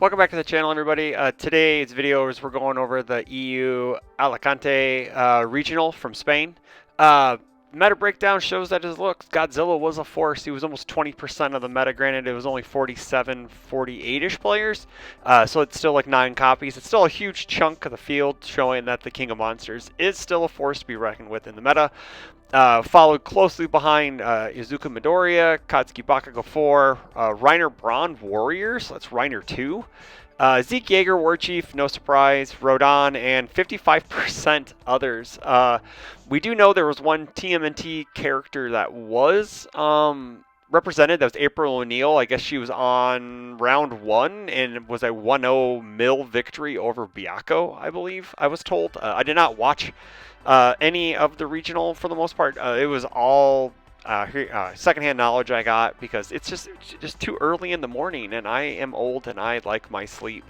Welcome back to the channel, everybody. Today's video is we're going over the EU Alicante regional from Spain. Uh, Meta breakdown shows that his looks, Godzilla was a force. He was almost 20% of the meta. Granted, it was only 47, 48-ish players, so it's still like 9 copies. It's still a huge chunk of the field, showing that the King of Monsters is still a force to be reckoned with in the meta. Followed closely behind Izuku Midoriya, Katsuki Bakugo 4, Reiner Braun Warriors, that's Reiner 2, Zeke Yeager War Chief, no surprise, Rodan, and 55% others. We do know there was one TMNT character that was represented. That was April O'Neil. I guess she was on round 1 and was a 1-0 mill victory over Byakko, I believe, I was told. I did not watch any of the regional for the most part. It was all secondhand knowledge I got because it's just too early in the morning, and I am old and I like my sleep.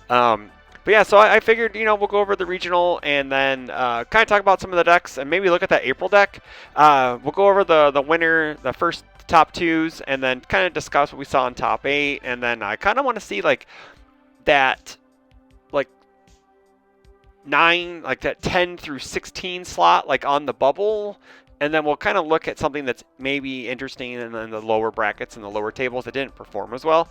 But yeah, so I figured, we'll go over the regional and then kind of talk about some of the decks and maybe look at that April deck. We'll go over the winner, the first top 2s, and then kind of discuss what we saw in top 8. And then I kind of want to see that 9, that 10 through 16 slot, on the bubble. And then we'll kind of look at something that's maybe interesting in the lower brackets and the lower tables that didn't perform as well.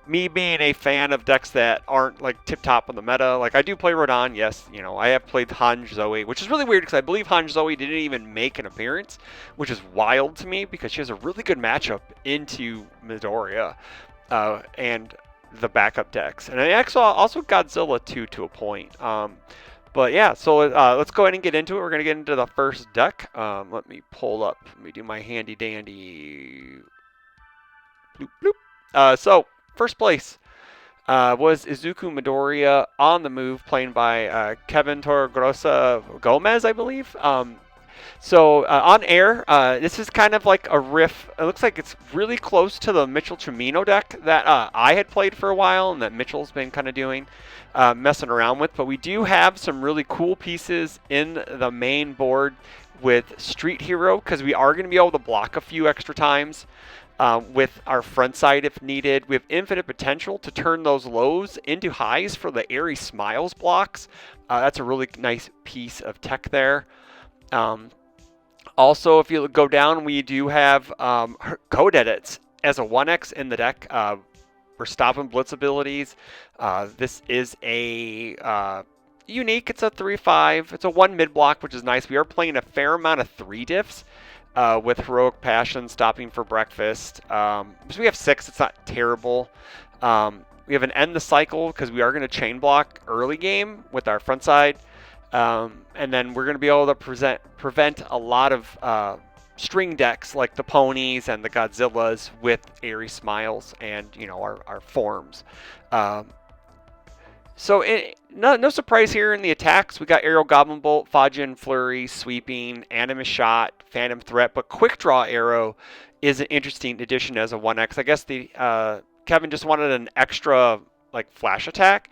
Me being a fan of decks that aren't tip top on the meta, I do play Rodan, yes. I have played Han Zoe, which is really weird because I believe Han Zoe didn't even make an appearance, which is wild to me because she has a really good matchup into Midoriya and the backup decks, and also Godzilla too, to a point. But yeah, so let's go ahead and get into it. We're gonna get into the first deck. Let me pull up. Let me do my handy dandy. Bloop bloop. So first place was Izuku Midoriya on the move, played by Kevin Torregrosa Gomez, I believe. So on air, this is kind of like a riff. It looks like it's really close to the Mitchell Trumino deck that I had played for a while and that Mitchell's been kind of doing, messing around with. But we do have some really cool pieces in the main board with Street Hero because we are going to be able to block a few extra times with our front side if needed. We have infinite potential to turn those lows into highs for the Airy Smiles blocks. That's a really nice piece of tech there. Also, if you go down, we do have code edits as a 1x in the deck for stop and blitz abilities. This is a unique. It's a 3/5. It's a 1 mid block, which is nice. We are playing a fair amount of 3 diffs with Heroic Passion, Stopping for Breakfast. So we have 6. It's not terrible. We have an End the Cycle because we are going to chain block early game with our front side. And then we're going to be able to prevent a lot of string decks like the Ponies and the Godzillas with Airy Smiles and, our forms. No surprise here in the attacks. We got Aerial Goblin Bolt, Fajin Flurry, Sweeping, Animus Shot, Phantom Threat, but Quick Draw Arrow is an interesting addition as a 1x. I guess Kevin just wanted an extra flash attack.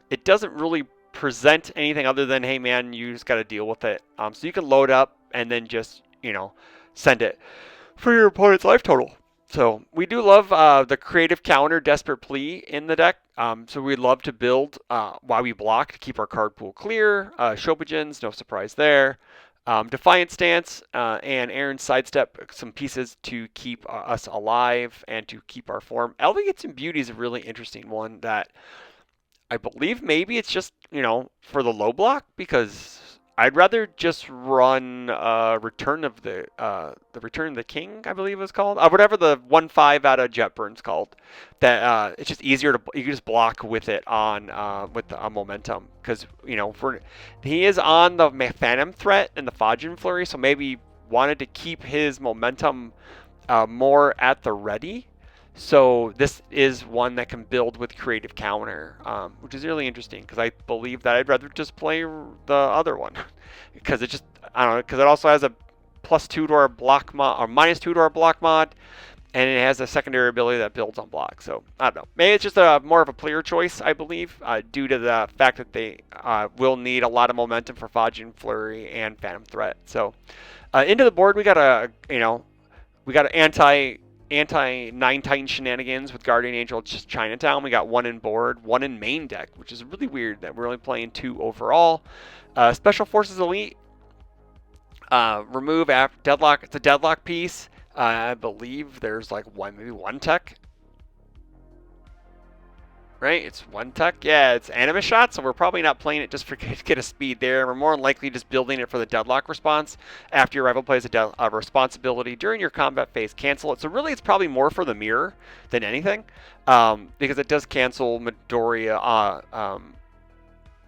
It doesn't really present anything other than, hey man, you just got to deal with it. So you can load up and then just send it for your opponent's life total. So we do love the creative counter Desperate Plea in the deck. So we'd love to build while we block to keep our card pool clear. Shobujins, no surprise there. Defiant Stance and Aaron's Sidestep, some pieces to keep us alive and to keep our form. Elegance and Beauty is a really interesting one that I believe maybe it's just, for the low block, because I'd rather just run Return of the King, I believe it was called. Whatever the 1/5 out of Jetburn's called. That it's just easier you can just block with it on with the momentum, because he is on the Phantom Threat and the Fajin Flurry, so maybe wanted to keep his momentum more at the ready. So this is one that can build with creative counter, which is really interesting because I believe that I'd rather just play the other one because it just, I don't know, because it also has a +2 to our block mod or -2 to our block mod, and it has a secondary ability that builds on block. So I don't know, maybe it's just more of a player choice, I believe, due to the fact that they will need a lot of momentum for Fajin Flurry and Phantom Threat. So into the board we got we got an anti anti 9 Titan shenanigans with Guardian Angel just Chinatown. We got one in board, one in main deck, which is really weird that we're only playing 2 overall. Special Forces Elite, remove after deadlock. It's a deadlock piece. I believe there's like maybe one tech, right? It's one tech. Yeah, it's anima shot, so we're probably not playing it just for get a speed there. We're more than likely just building it for the deadlock response. After your rival plays a responsibility during your combat phase, cancel it. So really, it's probably more for the mirror than anything, because it does cancel Midoriya.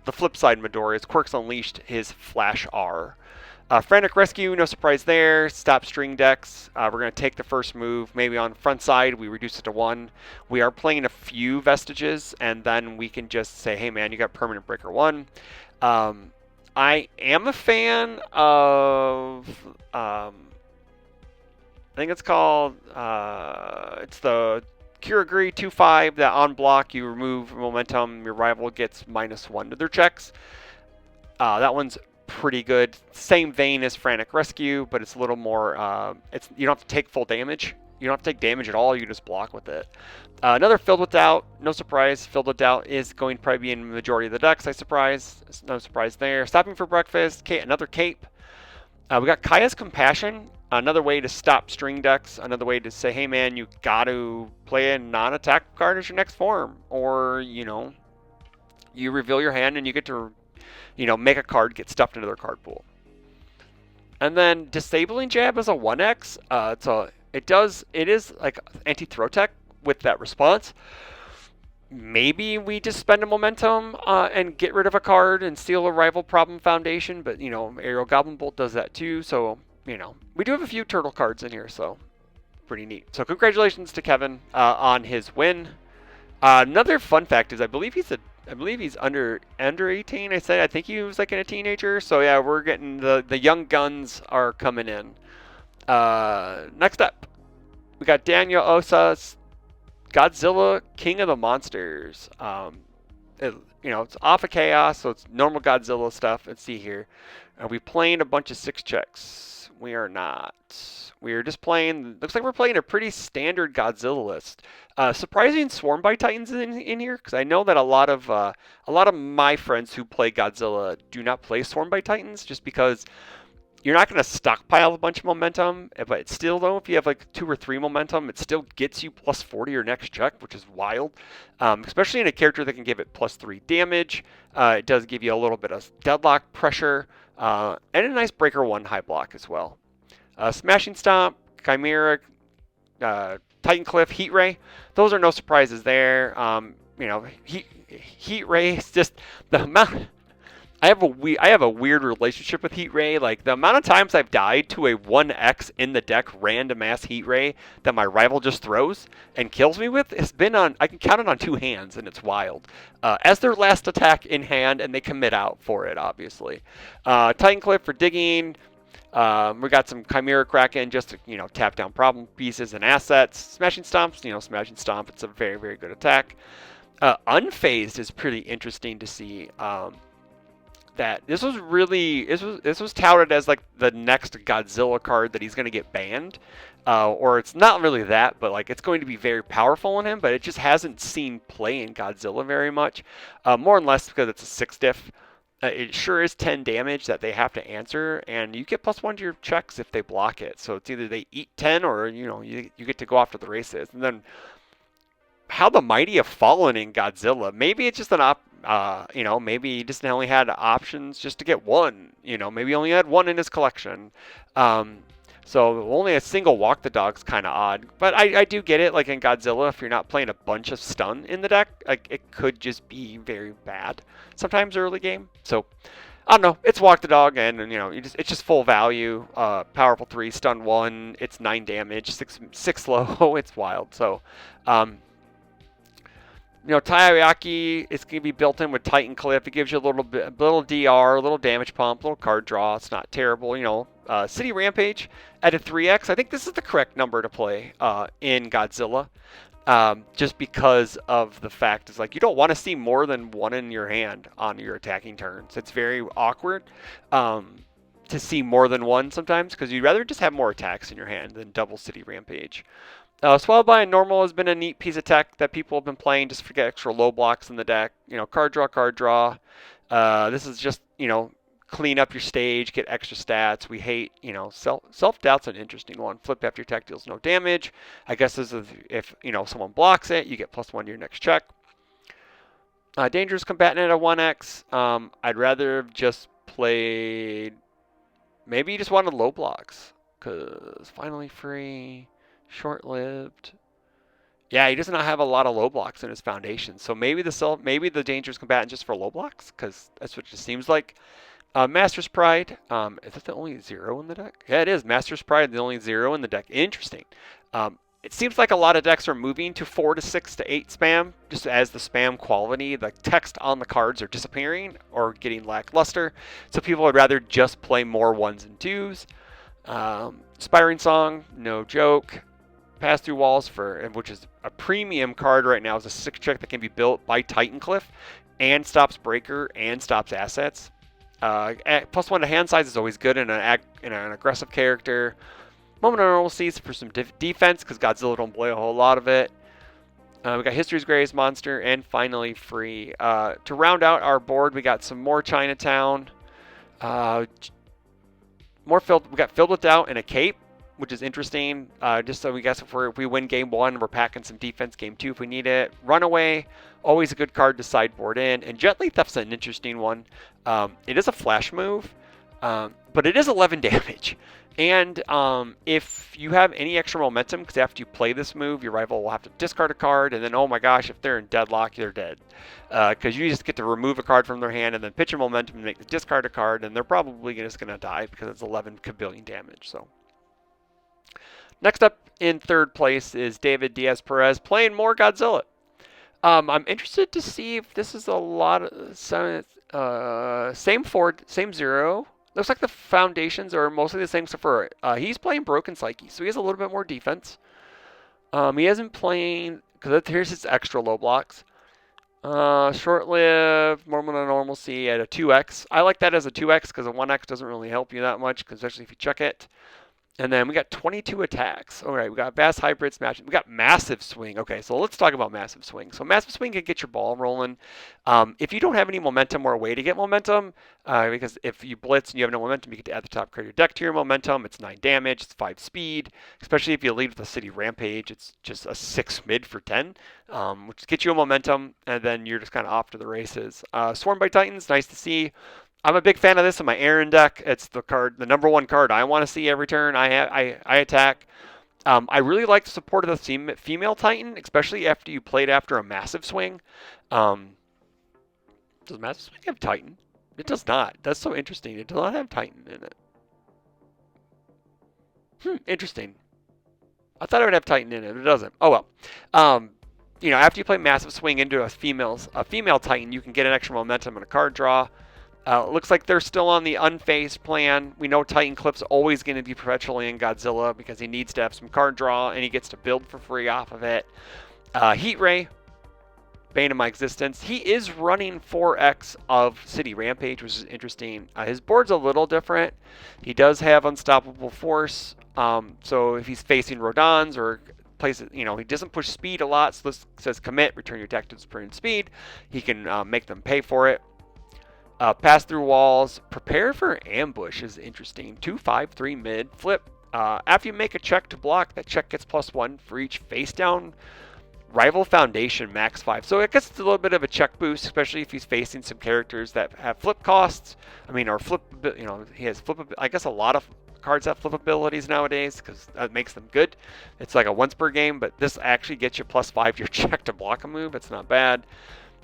The flip side, Midoriya's Quirks Unleashed his Flash R. Frantic Rescue, no surprise there. Stop string decks. We're going to take the first move. Maybe on front side, we reduce it to 1. We are playing a few Vestiges, and then we can just say, hey, man, you got Permanent Breaker 1. I am a fan of... I think it's called... it's the Kuragiri 2/5 that on block, you remove momentum. Your rival gets -1 to their checks. That one's pretty good. Same vein as Frantic Rescue, but it's a little more, you don't have to take full damage. You don't have to take damage at all. You just block with it. Another Filled with Doubt. No surprise. Filled with Doubt is going to probably be in the majority of the decks, no surprise there. Stopping for Breakfast. Another Cape. We got Kaya's Compassion. Another way to stop string decks. Another way to say, hey, man, you got to play a non-attack card as your next form. Or, you reveal your hand and you get to make a card get stuffed into their card pool. And then Disabling Jab is a 1x. It is like anti-throw tech with that response. Maybe we just spend a momentum and get rid of a card and steal a rival Problem Foundation, but Aerial Goblin Bolt does that too. So we do have a few turtle cards in here, so pretty neat. So congratulations to Kevin on his win. Another fun fact is I believe he's under 18. I think he was like a teenager. So yeah, we're getting the young guns are coming in. Next up, we got Daniel Osa's Godzilla King of the Monsters. It's off of Chaos, so it's normal Godzilla stuff. Let's see here. Are we playing a bunch of 6 checks? We are not. We are just playing. Looks like we're playing a pretty standard Godzilla list. Surprising Swarm by Titans in here, because I know that a lot of my friends who play Godzilla do not play Swarm by Titans, just because you're not going to stockpile a bunch of momentum. But still, though, if you have like 2 or 3 momentum, it still gets you +40 your next check, which is wild. Especially in a character that can give it +3 damage. It does give you a little bit of deadlock pressure, and a nice Breaker 1 high block as well. Smashing Stomp, Chimera, Titan Cliff, Heat Ray. Those are no surprises there. Heat Ray is just the amount. I have a weird relationship with Heat Ray. Like the amount of times I've died to a 1x in the deck random ass Heat Ray that my rival just throws and kills me with, it's been on. I can count it on 2 hands, and it's wild. As their last attack in hand, and they commit out for it, obviously. Titan Cliff for digging. We got some Chimera Kraken just to tap down problem pieces and assets. Smashing Stomps, Smashing Stomp. It's a very, very good attack. Unfazed is pretty interesting to see. That this was touted as like the next Godzilla card that he's going to get banned, or it's not really that, but like it's going to be very powerful in him, but it just hasn't seen play in Godzilla very much, more and less because it's a 6 diff. It sure is 10 damage that they have to answer, and you get +1 to your checks if they block it. So it's either they eat 10 or you get to go after the races. And then how the mighty have fallen in Godzilla. Maybe it's just maybe he just only had options just to get 1. Maybe he only had 1 in his collection. So only a single Walk the Dog's kind of odd. But I do get it. Like in Godzilla, if you're not playing a bunch of stun in the deck, like it could just be very bad sometimes early game. So I don't know. It's Walk the Dog, and it's just full value. Powerful 3, stun 1. It's 9 damage, 6 low. It's wild. So. Taiyaki is going to be built in with Titan Cliff. It gives you a little DR, a little damage pump, a little card draw. It's not terrible. City Rampage at a 3x. I think this is the correct number to play in Godzilla, just because of the fact is like you don't want to see more than 1 in your hand on your attacking turns. It's very awkward to see more than 1 sometimes because you'd rather just have more attacks in your hand than double City Rampage. Swallowed by a normal has been a neat piece of tech that people have been playing just to get extra low blocks in the deck. Card draw, card draw. This is just, clean up your stage, get extra stats. We hate, self doubt's an interesting one. Flip after your tech deals no damage. I guess this is if, someone blocks it, you get +1 to your next check. Dangerous combatant at a 1x. I'd rather have just played. Maybe you just wanted low blocks because finally free, short lived. Yeah, he does not have a lot of low blocks in his foundation. So maybe the dangerous combatant just for low blocks, because that's what it just seems like. Master's Pride. Is that the only 0 in the deck? Yeah, it is. Master's Pride, the only 0 in the deck. Interesting. It seems like a lot of decks are moving to 4 to 6 to 8 spam, just as the spam quality, the text on the cards are disappearing or getting lackluster. So people would rather just play more 1s and 2s. Inspiring Song, no joke. Pass Through Walls, which is a premium card right now, is a 6 trick that can be built by Titancliff and stops Breaker and stops assets. +1 to hand size is always good in an aggressive character. Moment of Normalcy for some defense, because Godzilla don't play a whole lot of it. We got History's Greatest Monster, and finally free. To round out our board, we got some more Chinatown. We got Filled with Doubt and a Cape, which is interesting. Just so we guess if we win game 1, we're packing some defense game 2 if we need it. Runaway, always a good card to sideboard in. And Gently Theft's an interesting one. It is a flash move, but it is 11 damage. And if you have any extra momentum, because after you play this move, your rival will have to discard a card, and then, oh my gosh, if they're in deadlock, they're dead. Because you just get to remove a card from their hand and then pitch a momentum and make the discard a card, and they're probably just going to die because it's 11 kabillion damage. So next up in third place is David Diaz Perez playing more Godzilla. I'm interested to see if this is a lot of same 0. Looks like the foundations are mostly the same, except for he's playing Broken Psyche, so he has a little bit more defense. He isn't playing, because here's his extra low blocks. Short-lived, Moment of Normalcy at a 2x. I like that as a 2x because a 1x doesn't really help you that much, especially if you check it. And then we got 22 attacks. All right, we got Vast Hybrid Smash. We got Massive Swing. Okay, so let's talk about Massive Swing. So Massive Swing can get your ball rolling. If you don't have any momentum or a way to get momentum, because if you blitz and you have no momentum, you get to add the top card of your deck to your momentum. It's 9 damage. It's 5 speed. Especially if you lead with a City Rampage, it's just a 6 mid for 10, which gets you a momentum, and then you're just kind of off to the races. Swarmed by Titans, nice to see. I'm a big fan of this in my Aaron deck. It's the number 1 card I want to see every turn I attack. I really like the support of the female Titan, especially after you played after a Massive Swing. Does Massive Swing have Titan? It does not. That's so interesting. It does not have Titan in it. Interesting. I thought it would have Titan in it, but it doesn't. Oh well. After you play Massive Swing into a female Titan, you can get an extra momentum and a card draw. Looks like they're still on the unphased plan. We know Titancliff's always going to be perpetually in Godzilla because he needs to have some card draw, and he gets to build for free off of it. Heat Ray, bane of my existence. He is running 4x of City Rampage, which is interesting. His board's a little different. He does have Unstoppable Force, so if he's facing Rodons or places, he doesn't push speed a lot, so this says commit, return your deck to sprint speed. He can make them pay for it. Pass Through Walls, Prepare for Ambush is interesting. 2/5/3 mid, flip. After you make a check to block, that check gets +1 for each face down rival foundation max 5. So I guess it's a little bit of a check boost, especially if he's facing some characters that have flip costs. Or flip, he has flip. I guess a lot of cards have flip abilities nowadays because that makes them good. It's like a once per game, but this actually gets you +5 to your check to block a move. It's not bad.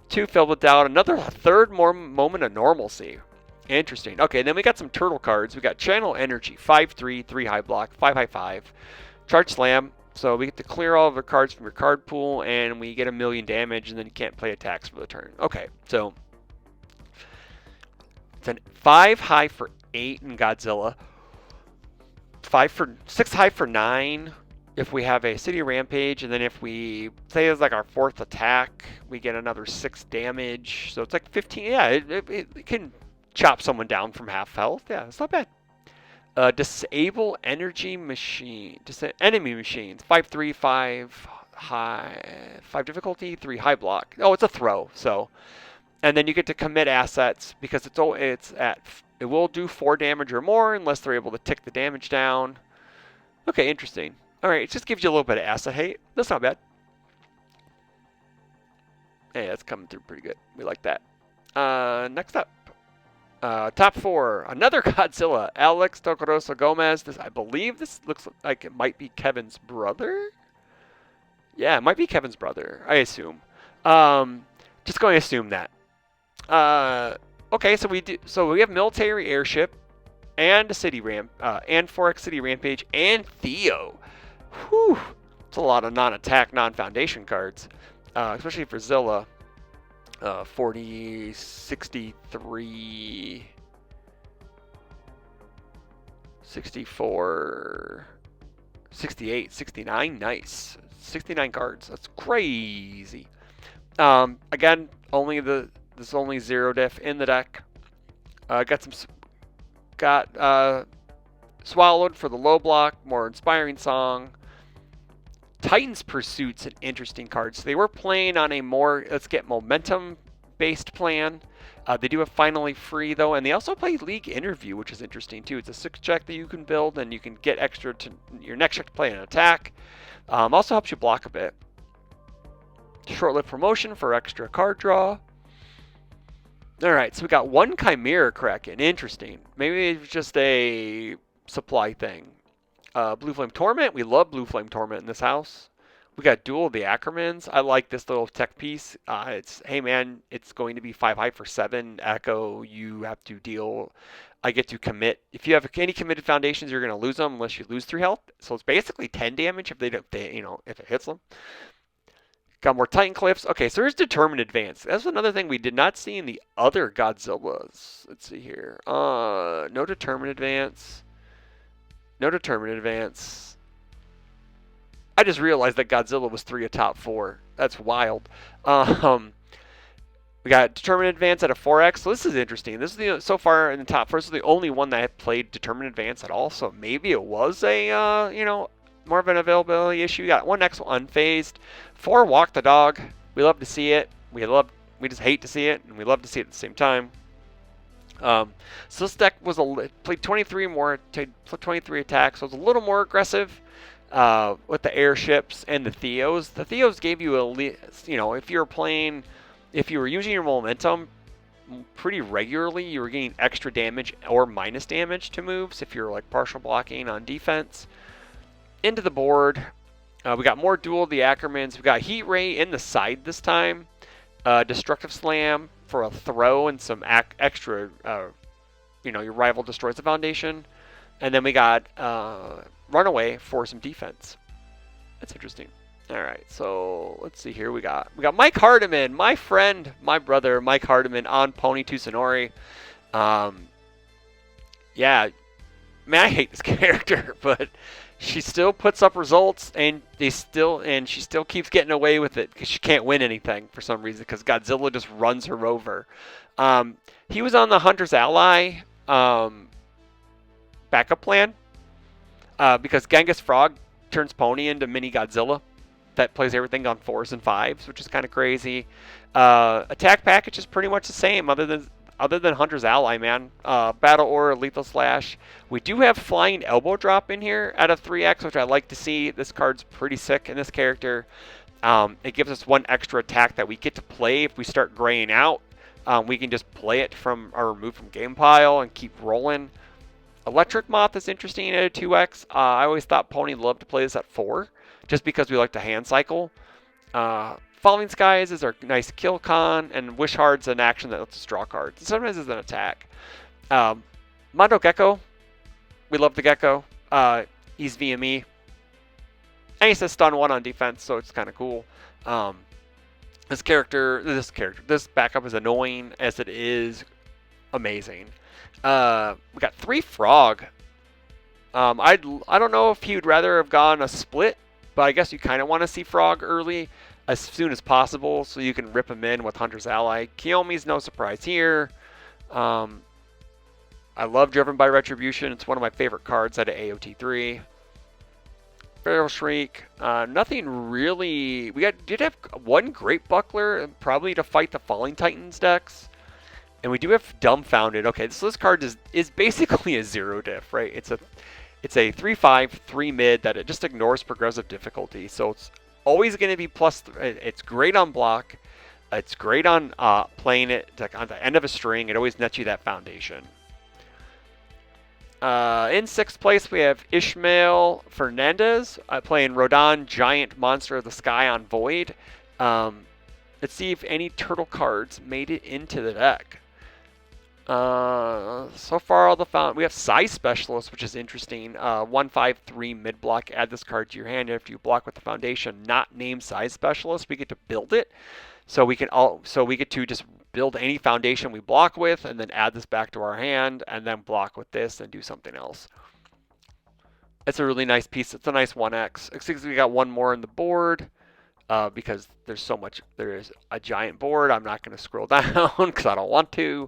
2 Filled with Doubt, another third more Moment of Normalcy. Interesting. Okay, then we got some turtle cards. We got Channel Energy, 5/3, 3 high block, 5 high 5. Charge Slam, so we get to clear all of the cards from your card pool, and we get 1,000,000 damage, and then you can't play attacks for the turn. Okay, so it's a 5 high for 8 in Godzilla, 6 high for 9. If we have a City Rampage, and then if we say it's like our 4th attack, we get another 6 damage. So it's like 15. Yeah, it can chop someone down from half health. Yeah, it's not bad. Disable energy machine. Enemy machines. 5/3, 5 high, 5 difficulty, 3 high block. Oh, it's a throw. So, and then you get to commit assets because it will do 4 damage or more unless they're able to tick the damage down. Okay, interesting. All right, it just gives you a little bit of asset hate. That's not bad. Hey, that's coming through pretty good. We like that. Next up. Top 4, another Godzilla, Alex Tocoroso Gomez. I believe this looks like it might be Kevin's brother. Yeah, it might be Kevin's brother, I assume. Just going to assume that. Okay, so we have military airship and a city and 4X city rampage and Theo. Whew, it's a lot of non-attack, non-foundation cards, especially for Zilla. 40, 63, 64, 68, 69. Nice. 69 cards. That's crazy. Again, there's only 0 diff in the deck. Got Swallowed for the low block, more inspiring song. Titan's Pursuit's an interesting card. So they were playing on a more let's get momentum based plan. They do have Finally Free though, and they also play League Interview, which is interesting too. It's a 6 check that you can build, and you can get extra to your next check to play an attack. Also helps you block a bit. Short-lived promotion for extra card draw. Alright, so we got 1 Chimera Kraken. Interesting. Maybe it's just a supply thing. Blue Flame Torment. We love Blue Flame Torment in this house. We got Duel of the Ackermans. I like this little tech piece. Hey man, it's going to be 5 high for 7 Echo. You have to deal. I get to commit. If you have any committed foundations, you're going to lose them unless you lose 3 health. So it's basically 10 damage if if it hits them. Got more Titan Cliffs. Okay, so there's Determined Advance. That's another thing we did not see in the other Godzillas. Let's see here. No Determined Advance. No Determined Advance. I just realized that Godzilla was 3 of top 4. That's wild. We got Determined Advance at a 4X. So this is interesting. This is so far in the top 4. This is the only one that had played Determined Advance at all. So maybe it was a more of an availability issue. We got 1X unfazed. 4 Walk the Dog. We love to see it. We just hate to see it, and we love to see it at the same time. So this deck played 23 more, 23 attacks, so it was a little more aggressive with the airships and the Theos. The Theos gave you if you were using your momentum pretty regularly, you were getting extra damage or minus damage to moves if you're like partial blocking on defense. Into the board, we got more Duel of the Ackermans. We got Heat Ray in the side this time. Destructive Slam for a throw and some extra, your rival destroys the foundation. And then we got Runaway for some defense. That's interesting. All right, so let's see here. We got Mike Hardiman, my friend, my brother, Mike Hardiman on Pony Tusanori. Yeah, man, I hate this character, but she still puts up results, and she still keeps getting away with it because she can't win anything for some reason because Godzilla just runs her over. He was on the Hunter's Ally backup plan because Genghis Frog turns Pony into mini Godzilla that plays everything on 4s and 5s, which is kind of crazy. Attack package is pretty much the same other than Hunter's Ally, man. Battle Aura, Lethal Slash. We do have Flying Elbow Drop in here at a 3X, which I like to see. This card's pretty sick in this character. It gives us 1 extra attack that we get to play if we start graying out. We can just play it from or remove from game pile and keep rolling. Electric Moth is interesting at a 2X. I always thought Pony loved to play this at 4, just because we like to hand cycle. Falling Skies is our nice kill con, and Wish Hard's an action that lets us draw cards. And sometimes it's an attack. Mondo Gecko, we love the Gecko. He's VME. And he says stun 1 on defense, so it's kind of cool. This backup is annoying as it is amazing. We got 3 Frog. I don't know if he would rather have gone a split, but I guess you kind of want to see Frog early as soon as possible so you can rip him in with Hunter's Ally. Kiyomi's no surprise here. I love Driven by Retribution. It's one of my favorite cards out of AOT3. Barrel Shriek. Nothing really. Did have one Great Buckler, probably to fight the Falling Titans decks. And we do have Dumbfounded. Okay, so this card is basically a zero diff, right? It's a 3/5, 3 mid that it just ignores progressive difficulty. So it's always going to be plus. It's great on block. It's great on playing it like on the end of a string. It always nets you that foundation. In sixth place, we have Ishmael Fernandez playing Rodan, Giant Monster of the Sky on Void. Let's see if any turtle cards made it into the deck. So far, we have Size Specialist, which is interesting. 1/5/3 mid block. Add this card to your hand after you block with the foundation. Not named Size Specialist. We get to build it, so we get to just build any foundation we block with, and then add this back to our hand, and then block with this and do something else. It's a really nice piece. It's a nice 1x. Except we got one more on the board. Because there's so much, there is a giant board. I'm not going to scroll down because I don't want to.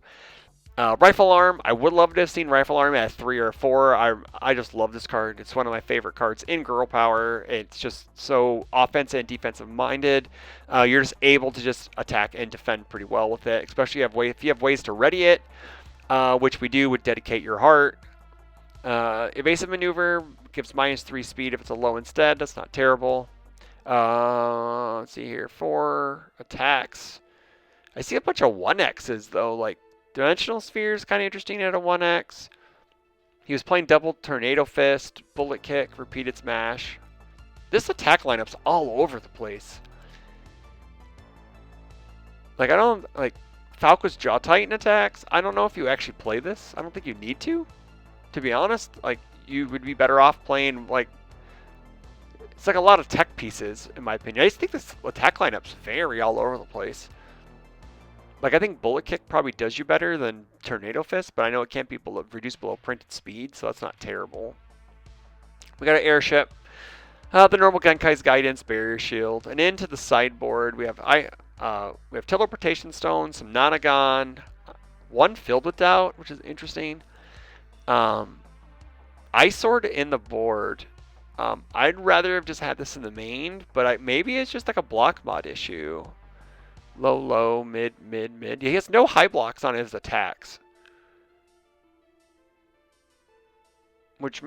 Rifle Arm, I would love to have seen Rifle Arm at 3 or 4. I just love this card. It's one of my favorite cards in Girl Power. It's just so offensive and defensive minded. You're just able to just attack and defend pretty well with it, especially if you have ways to ready it, which we do with Dedicate Your Heart. Evasive Maneuver gives -3 speed if it's a low instead. That's not terrible. Let's see here. 4 attacks. I see a bunch of 1x's though, like Dimensional Sphere is kind of interesting at a 1x. He was playing double Tornado Fist, Bullet Kick, Repeated Smash. This attack lineup's all over the place. Like, I don't, like, Falco's Jaw Titan attacks. I don't know if you actually play this. I don't think you need to be honest. Like, you would be better off playing, like, it's like a lot of tech pieces, in my opinion. I just think this attack lineup's very all over the place. Like, I think Bullet Kick probably does you better than Tornado Fist, but I know it can't be reduced below printed speed, so that's not terrible. We got an Airship, the normal Genkai's Guidance, Barrier Shield, and into the sideboard we have Teleportation Stone, some Nonagon, one Filled with Doubt, which is interesting. Ice Sword in the board. I'd rather have just had this in the main, but maybe it's just like a block mod issue. Low, low, mid, mid, mid. He has no high blocks on his attacks. Which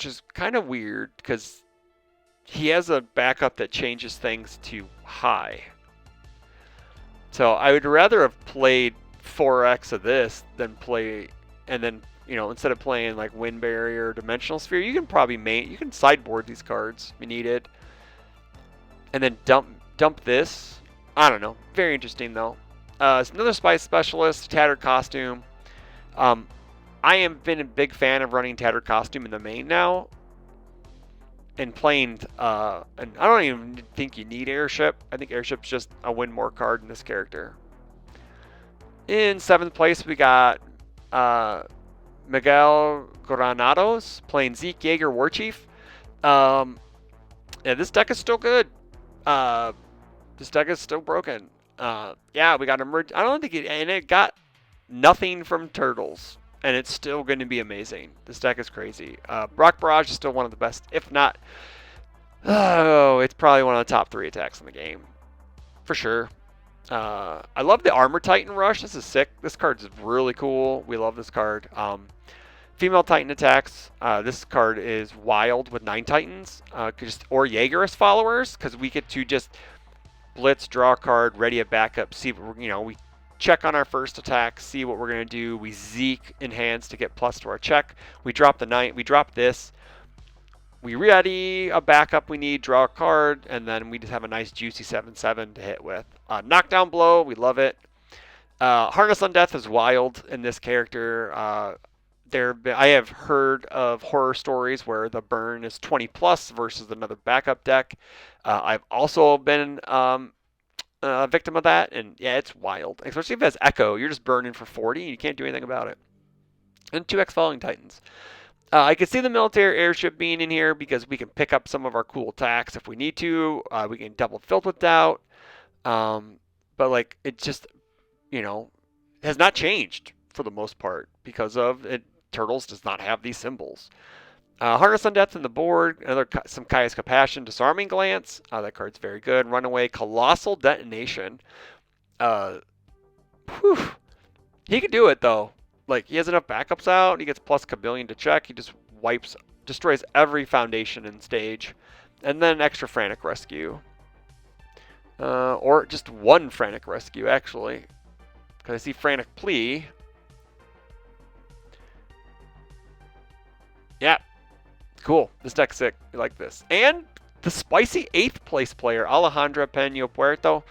is kind of weird, because he has a backup that changes things to high. So I would rather have played 4x of this than play, and then, you know, instead of playing like Wind Barrier or Dimensional Sphere, you can probably you can sideboard these cards if you need it. And then dump this. I don't know. Very interesting, though. It's another Spice Specialist, Tattered Costume. I have been a big fan of running Tattered Costume in the main now. And playing, and I don't even think you need Airship. I think Airship's just a win more card in this character. In 7th place, we got Miguel Granados playing Zeke Yeager Warchief. Yeah, this deck is still good. This deck is still broken. Yeah, we got Emerge. I don't think it got nothing from Turtles, and it's still going to be amazing. This deck is crazy. Rock Barrage is still one of the best, if not, oh, it's probably one of the top 3 attacks in the game, for sure. I love the Armor Titan Rush. This is sick. This card is really cool. We love this card. Female Titan attacks. This card is wild with 9 Titans, or Jaegerist followers, because we get to just blitz, draw a card, ready a backup, see what we check on our first attack, see what we're gonna do. We Zeke Enhance to get plus to our check. We drop the 9. We drop this. We ready a backup we need, draw a card, and then we just have a nice juicy 7/7 to hit with. Knockdown Blow, we love it. Harness on Death is wild in this character. I have heard of horror stories where the burn is 20 plus versus another backup deck. I've also been a victim of that, and yeah, it's wild. Especially if it has Echo, you're just burning for 40 and you can't do anything about it. And 2x Falling Titans. I can see the Military Airship being in here because we can pick up some of our cool attacks if we need to. We can double Filled with Doubt. But like, it just, has not changed for the most part because of it. Turtles does not have these symbols. Harness on Death in the board, some Kaya's Compassion, Disarming Glance. That card's very good. Runaway, Colossal Detonation. Whew. He can do it though. Like, he has enough backups out. He gets plus Kabillion to check. He just destroys every foundation in stage. And then extra Frantic Rescue. Or just one Frantic Rescue, actually. Because I see Frantic Plea. Yeah. Cool. This deck's sick. We like this. And the spicy 8th place player, Alejandra Peña Puerto,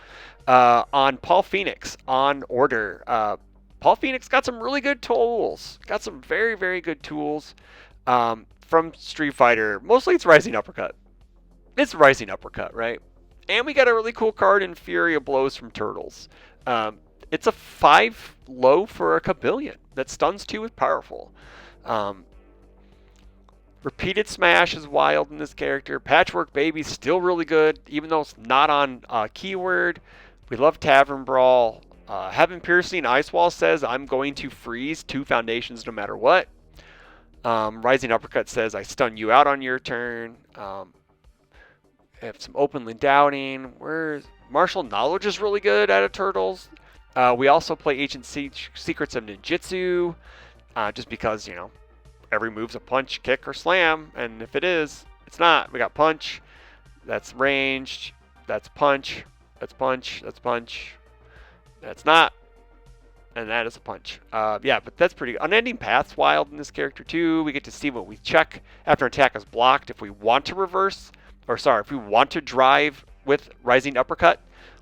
on Paul Phoenix on order. Paul Phoenix got some really good tools. Got some very, very good tools from Street Fighter. Mostly it's Rising Uppercut. It's Rising Uppercut, right? And we got a really cool card in Fury of Blows from Turtles. It's a 5 low for a Kabillion that stuns 2 with Powerful. Repeated Smash is wild in this character. Patchwork Baby's still really good, even though it's not on keyword. We love Tavern Brawl. Heaven Piercing Ice Wall says, I'm going to freeze 2 foundations no matter what. Rising Uppercut says, I stun you out on your turn. Have some Openly Doubting. Martial Knowledge is really good out of Turtles. We also play Ancient Secrets of Ninjutsu, just because, you know, every move's a punch, kick, or slam, and if it is, it's not. We got punch, that's ranged, that's punch, that's punch, that's punch, that's not, and that is a punch. Yeah, but that's pretty good. Unending Path's wild in this character too. We get to see what we check after an attack is blocked. If we want to if we want to drive with Rising Uppercut,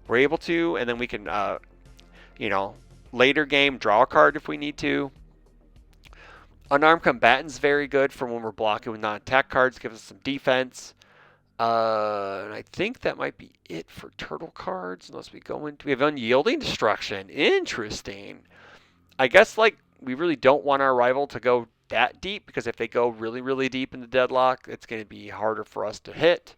we're able to, and then we can, later game draw a card if we need to. Unarmed Combatant's very good for when we're blocking with non-attack cards, gives us some defense. And I think that might be it for turtle cards, unless we go into... We have Unyielding Destruction. Interesting. I guess, we really don't want our rival to go that deep, because if they go really, really deep in the deadlock, it's going to be harder for us to hit.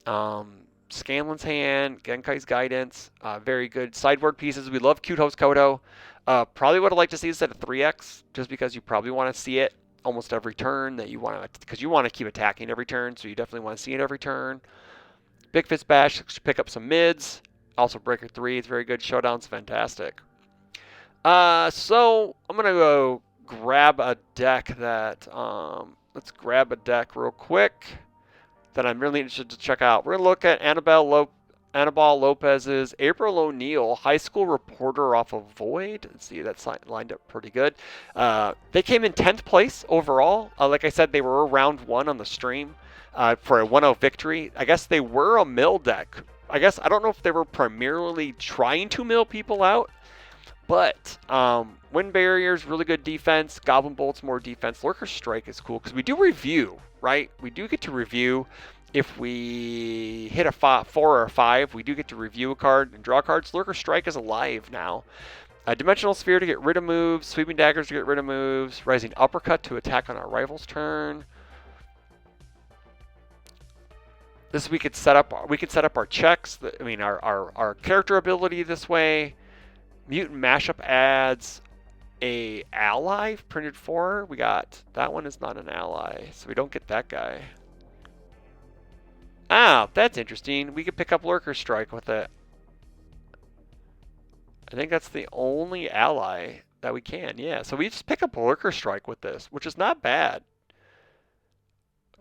Scanlan's Hand, Genkai's Guidance, very good sideboard pieces. We love Cute Host Kodo. Probably would have liked to see this at a 3x, just because you probably want to see it almost every turn because you want to keep attacking every turn, so you definitely want to see it every turn. Big Fist Bash, pick up some mids. Also Breaker 3, it's very good. Showdown's fantastic. So I'm going to go grab a deck that, let's grab a deck real quick that I'm really interested to check out. We're going to look at Anibal Lopez's April O'Neil, high school reporter off of Void. Let's see, that's lined up pretty good. They came in 10th place overall. Like I said, they were round 1 on the stream for a 1-0 victory. I guess they were a mill deck. I don't know if they were primarily trying to mill people out, but Wind Barrier's really good defense. Goblin Bolt's more defense. Lurker Strike is cool because we do review, right? We do get to review. If we hit a 4 or a 5, we do get to review a card and draw cards. Lurker Strike is alive now. Dimensional Sphere to get rid of moves. Sweeping Daggers to get rid of moves. Rising Uppercut to attack on our rival's turn. This we could set up our checks. Our character ability this way. Mutant Mashup adds a ally printed 4. We got that one is not an ally, so we don't get that guy. Ah, that's interesting. We could pick up Lurker Strike with it. I think that's the only ally that we can. Yeah, so we just pick up Lurker Strike with this, which is not bad.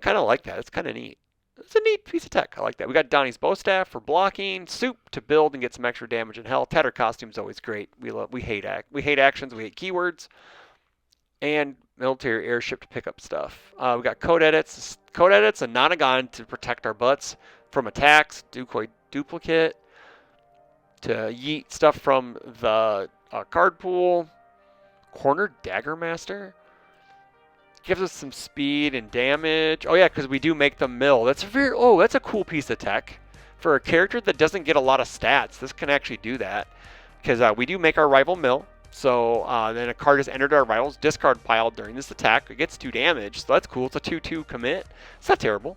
Kind of like that. It's kind of neat. It's a neat piece of tech. I like that. We got Donnie's Bow Staff for blocking. Soup to build and get some extra damage and health. Tattered Costume's always great. We hate actions. We hate keywords. And Military Airship to pick up stuff. We got Code Edits. Code Edits and Nonagon to protect our butts from attacks. Decoy Duplicate to yeet stuff from the card pool. Cornered Dagger Master gives us some speed and damage. Oh yeah, because we do make them mill. That's a cool piece of tech for a character that doesn't get a lot of stats. This can actually do that because we do make our rival mill. So then a card is entered our rival's discard pile during this attack. It gets 2 damage, so that's cool. It's a 2/2 commit. It's not terrible.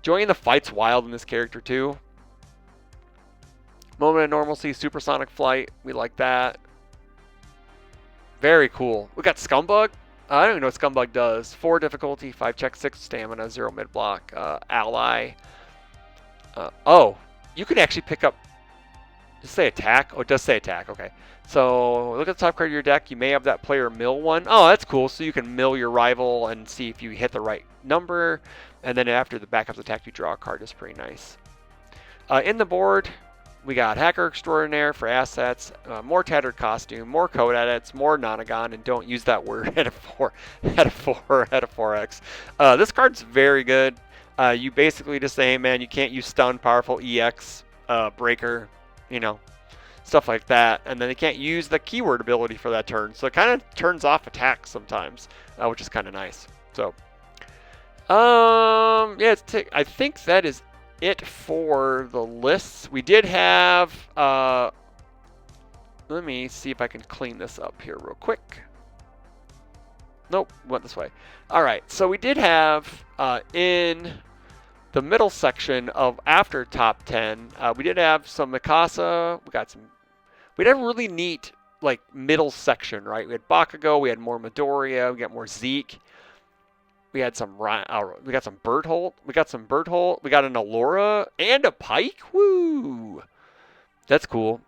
Joining the Fight's wild in this character too. Moment of Normalcy, Supersonic Flight. We like that. Very cool. We got Scumbug. I don't even know what Scumbag does. 4 difficulty, 5 check, 6 stamina, 0 mid block, ally. Oh, you can actually pick up. Does it say attack? Oh, it does say attack. Okay. So look at the top card of your deck. You may have that player mill one. Oh, that's cool. So you can mill your rival and see if you hit the right number. And then after the backup's attack, you draw a card. That's pretty nice. In the board, we got Hacker Extraordinaire for assets, more Tattered Costume, more code edits, more Nonagon, and don't use that word at a 4x. This card's very good. You basically just say, hey, man, you can't use stun, powerful EX, breaker, you know, stuff like that. And then they can't use the keyword ability for that turn. So it kind of turns off attacks sometimes, which is kind of nice. So, yeah, I think that is it for the lists. We did have, let me see if I can clean this up here real quick. Nope, went this way. All right, so we did have in the middle section of after top 10, we did have some Mikasa. We had a really neat like middle section, right? We had Bakugo, we had more Midoriya, we got more Zeke. We got some Berthold. We got an Allura and a Pike. Woo! That's cool.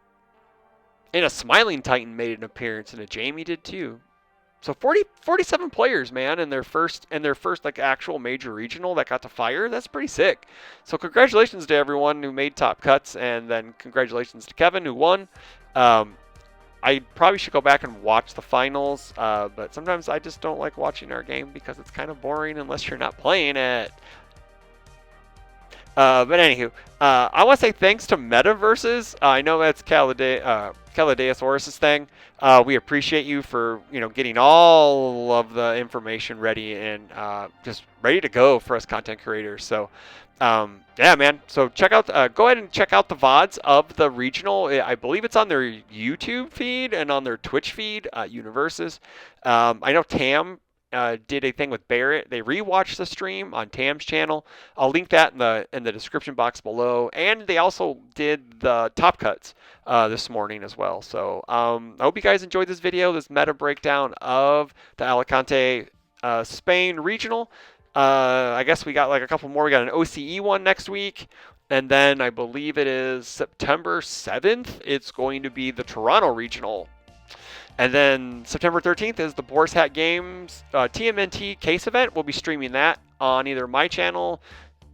And a Smiling Titan made an appearance, and a Jamie did too. So 47 players, man, in their first like actual major regional that got to fire. That's pretty sick. So congratulations to everyone who made top cuts, and then congratulations to Kevin who won. I probably should go back and watch the finals, but sometimes I just don't like watching our game because it's kind of boring unless you're not playing it. But anywho, I want to say thanks to MetaVersus. I know that's Caladeosaurus's thing. We appreciate you for getting all of the information ready and just ready to go for us content creators. So yeah, man. So go ahead and check out the VODs of the regional. I believe it's on their YouTube feed and on their Twitch feed, UniVersus. I know Tam did a thing with Barrett. They rewatched the stream on Tam's channel. I'll link that in the description box below. And they also did the top cuts this morning as well. So I hope you guys enjoyed this video, this meta breakdown of the Alicante, Spain regional. I guess we got like a couple more. We got an OCE one next week. And then I believe it is September 7th. It's going to be the Toronto regional. And then September 13th is the Boar's Hat Games TMNT case event. We'll be streaming that on either my channel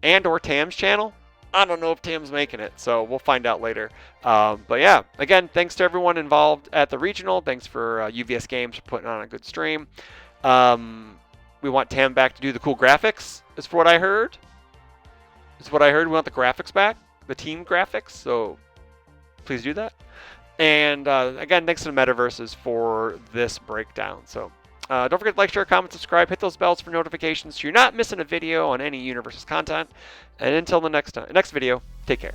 and or Tam's channel. I don't know if Tam's making it, so we'll find out later. But yeah, again, thanks to everyone involved at the regional. Thanks for UVS Games for putting on a good stream. We want Tam back to do the cool graphics, is what I heard. We want the graphics back, the team graphics, so please do that. And again, thanks to the MetaVersus for this breakdown. So don't forget to like, share, comment, subscribe, hit those bells for notifications so you're not missing a video on any UniVersus content. And until the next video, take care.